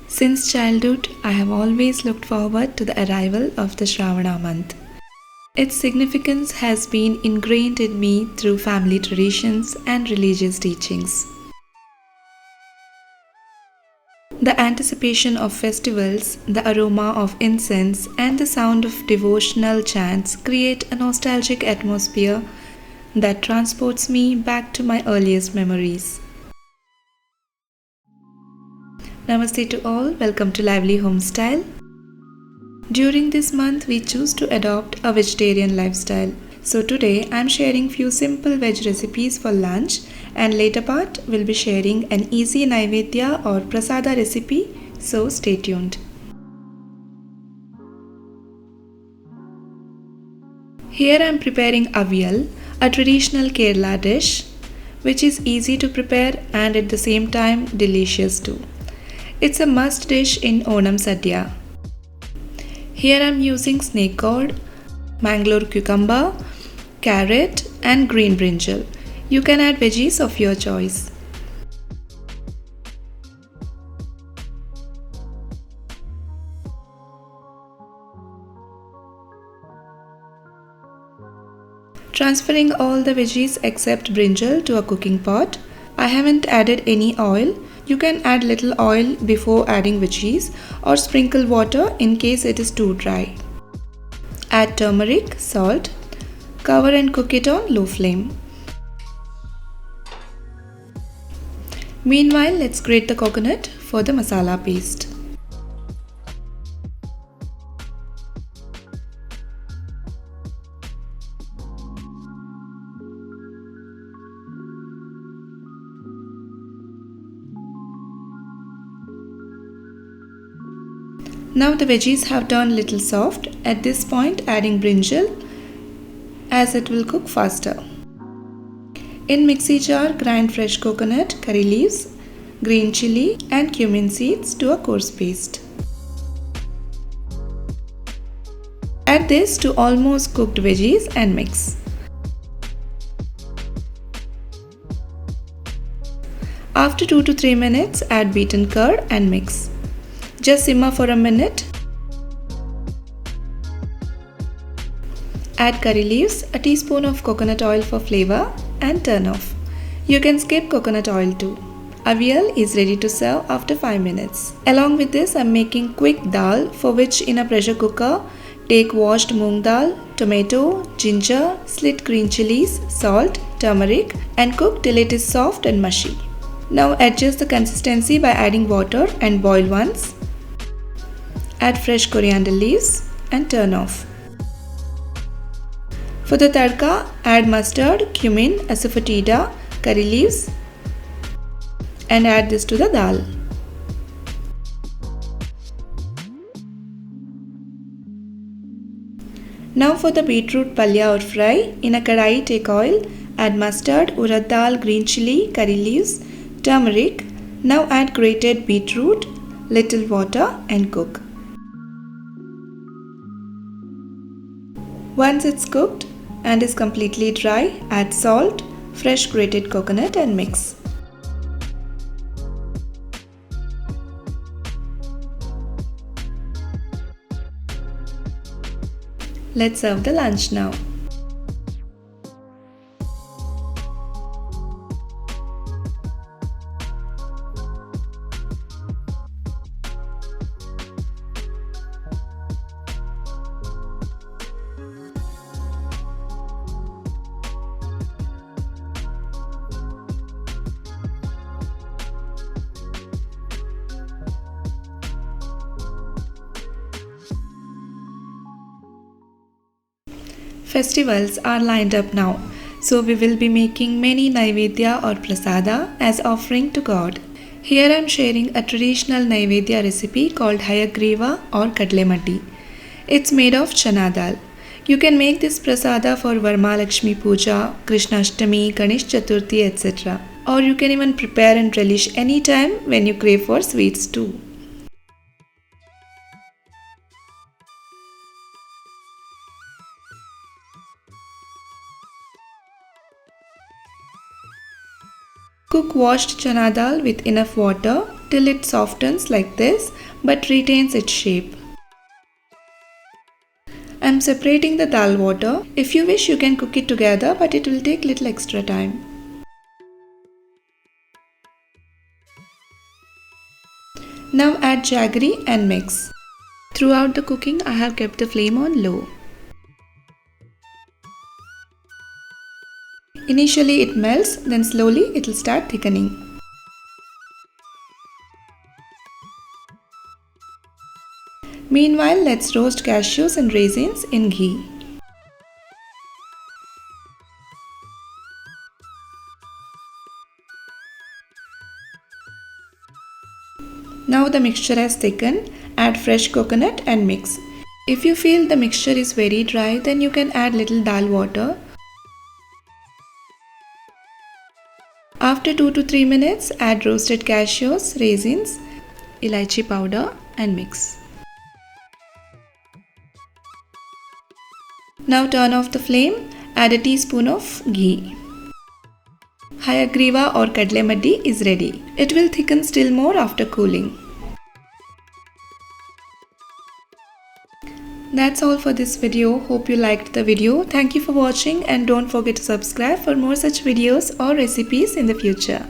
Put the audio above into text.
Since childhood, I have always looked forward to the arrival of the Shravana month. Its significance has been ingrained in me through family traditions and religious teachings. The anticipation of festivals, the aroma of incense, and the sound of devotional chants create a nostalgic atmosphere that transports me back to my earliest memories. Namaste to all, welcome to Lively Homestyle. During this month, we choose to adopt a vegetarian lifestyle. So today, I am sharing few simple veg recipes for lunch, and later part will be sharing an easy naivedya or prasada recipe, so stay tuned. Here I am preparing Avial, a traditional Kerala dish, which is easy to prepare and at the same time delicious too. It's a must dish in Onam Sadhya. Here I am using snake gourd, mangalore cucumber, carrot and green brinjal. You can add veggies of your choice. Transferring all the veggies except brinjal to a cooking pot. I haven't added any oil. You can add little oil before adding veggies or sprinkle water in case it is too dry. Add turmeric, salt, cover and cook it on low flame. Meanwhile, let's grate the coconut for the masala paste. Now the veggies have turned little soft. At this point, adding brinjal as it will cook faster. In mixie jar, grind fresh coconut, curry leaves, green chili and cumin seeds to a coarse paste. Add this to almost cooked veggies and mix. After 2 to 3 minutes, add beaten curd and mix. Just simmer for a minute. Add curry leaves, a teaspoon of coconut oil for flavor and turn off. You can skip coconut oil too. Avial is ready to serve after 5 minutes. Along with this, I am making quick dal, for which in a pressure cooker, take washed moong dal, tomato, ginger, slit green chilies, salt, turmeric and cook till it is soft and mushy. Now adjust the consistency by adding water and boil once. Add fresh coriander leaves and turn off. For the tadka, add mustard, cumin, asafoetida, curry leaves and add this to the dal. Now for the beetroot palya or fry, in a kadai take oil, add mustard, urad dal, green chili, curry leaves, turmeric. Now add grated beetroot, little water and cook. Once it's cooked and is completely dry, add salt, fresh grated coconut and mix. Let's serve the lunch now. Festivals are lined up now, so we will be making many naivedya or prasada as offering to God. Here I am sharing a traditional naivedya recipe called Hayagreeva or Kadle maddi. It's made of chana dal. You can make this prasada for Varmalakshmi Puja, Krishnashtami, Ganesh Chaturthi, etc. Or you can even prepare and relish anytime when you crave for sweets too. Cook washed chana dal with enough water till it softens like this but retains its shape. I am separating the dal water. If you wish, you can cook it together, but it will take little extra time. Now add jaggery and mix. Throughout the cooking, I have kept the flame on low. Initially it melts, then slowly it will start thickening. Meanwhile, let's roast cashews and raisins in ghee. Now the mixture has thickened, add fresh coconut and mix. If you feel the mixture is very dry, then you can add little dal water. After 2 to 3 minutes, add roasted cashews, raisins, elaichi powder and mix. Now turn off the flame, add a teaspoon of ghee. Hayagreeva or Kadle maddi is ready. It will thicken still more after cooling. That's all for this video. Hope you liked the video. Thank you for watching and don't forget to subscribe for more such videos or recipes in the future.